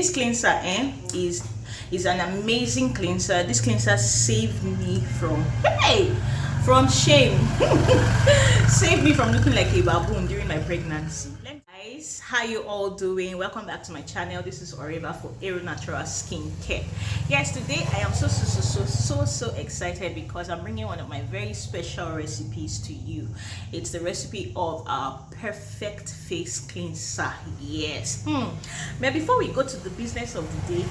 This cleanser is an amazing cleanser. This cleanser saved me from shame. Saved me from looking like a baboon during my pregnancy. Guys, how you all doing? Welcome back to my channel. This is Oreva for Aero Natural Skincare. Yes, today I am so excited because I'm bringing one of my very special recipes to you. It's the recipe of our perfect face cleanser. Yes. But before we go to the business of the day,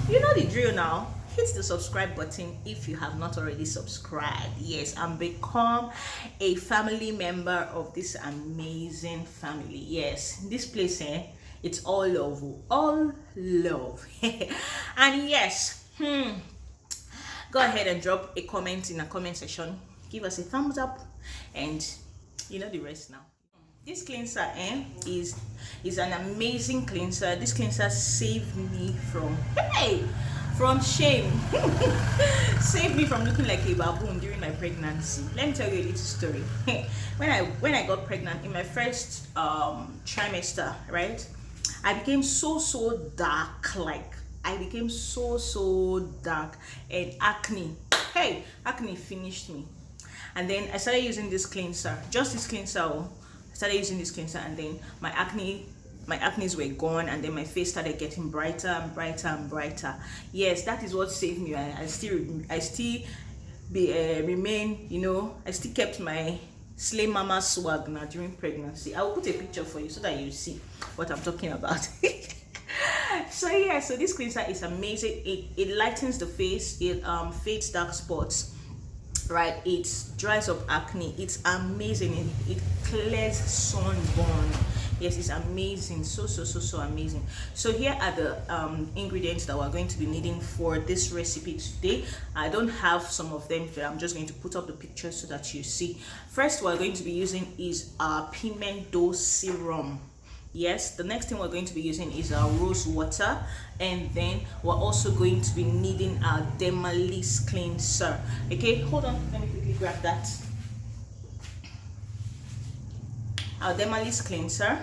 you know the drill now. Hit the subscribe button if you have not already subscribed. Yes, and become a family member of this amazing family. Yes, this place, it's all love, all love. And yes, go ahead and drop a comment in the comment section. Give us a thumbs up, and you know the rest now. This cleanser is an amazing cleanser. This cleanser saved me from shame. Saved me from looking like a baboon during my pregnancy. Let me tell you a little story. when I got pregnant in my first trimester, right, I became so dark. Like I became so dark, and acne finished me. And then I started using this cleanser, just this cleanser. I started using this cleanser, and then my acnes were gone, and then my face started getting brighter and brighter. Yes, that is what saved me. I still remain, you know, I still kept my slay mama swag now during pregnancy. I will put a picture for you so that you see what I'm talking about. So this cleanser is amazing. It lightens the face. It fades dark spots, right? It dries up acne. It's amazing. It clears sunburn. Yes, it's amazing. So amazing. So here are the ingredients that we're going to be needing for this recipe today. I don't have some of them, but I'm just going to put up the pictures so that you see. First, we're going to be using is our pigmentation serum. Yes, the next thing we're going to be using is our rose water, and then we're also going to be needing our Dermalis cleanser. Okay, hold on, let me quickly grab that. Our Dermalis cleanser,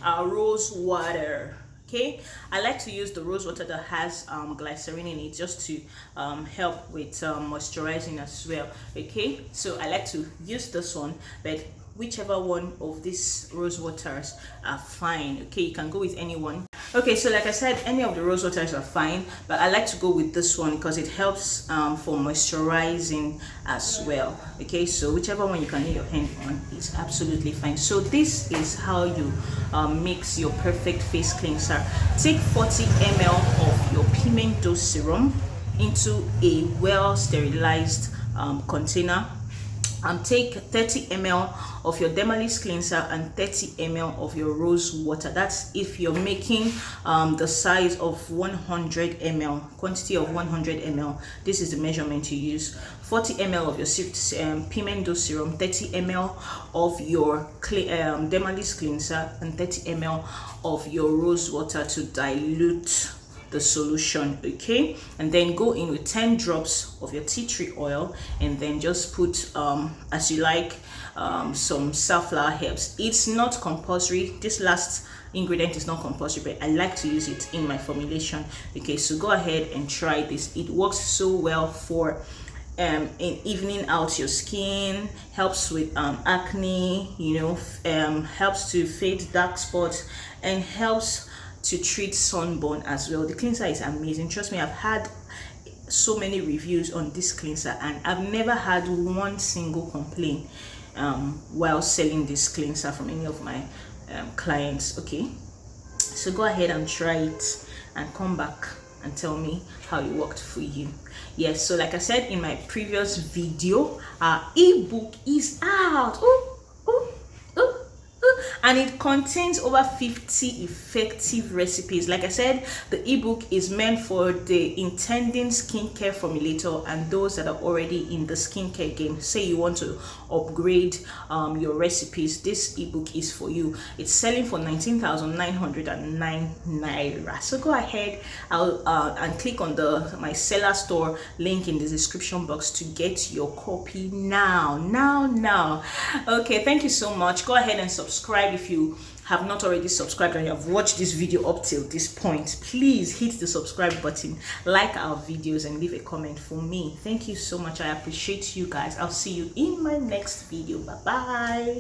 our rose water. Okay, I like to use the rose water that has glycerin in it, just to help with moisturizing as well. Okay, so I like to use this one, but whichever one of these rose waters are fine. Okay, you can go with any one. Okay, so like I said, any of the rose waters are fine, but I like to go with this one because it helps for moisturizing as well. Okay, so whichever one you can lay your hand on is absolutely fine. So this is how you mix your perfect face cleanser. Take 40 ml of your pigmentation serum into a well sterilized container. Take 30 ml of your Dermalis cleanser and 30 ml of your rose water. That's if you're making the size of 100 ml, quantity of 100 ml. This is the measurement you use. 40 ml of your pigmentation serum, 30 ml of your Dermalis cleanser, and 30 ml of your rose water to dilute the solution. Okay, and then go in with 10 drops of your tea tree oil, and then just put as you like some safflower herbs. It's not compulsory. This last ingredient is not compulsory, but I like to use it in my formulation. Okay, so go ahead and try this. It works so well for in evening out your skin, helps with acne, you know, helps to fade dark spots, and helps to treat sunburn as well. The cleanser is amazing. Trust me, I've had so many reviews on this cleanser, and I've never had one single complaint while selling this cleanser from any of my clients. Okay, so go ahead and try it and come back and tell me how it worked for you. Yes, so like I said in my previous video, our ebook is out. And it contains over 50 effective recipes. Like I said, the ebook is meant for the intending skincare formulator and those that are already in the skincare game. Say you want to upgrade your recipes, this ebook is for you. It's selling for 19,909 naira. So go ahead and click on my seller store link in the description box to get your copy now. Okay, thank you so much. Go ahead and subscribe subscribe. If you have not already subscribed and you have watched this video up till this point, please hit the subscribe button, like our videos, and leave a comment for me. Thank you so much. I appreciate you guys. I'll see you in my next video. Bye bye.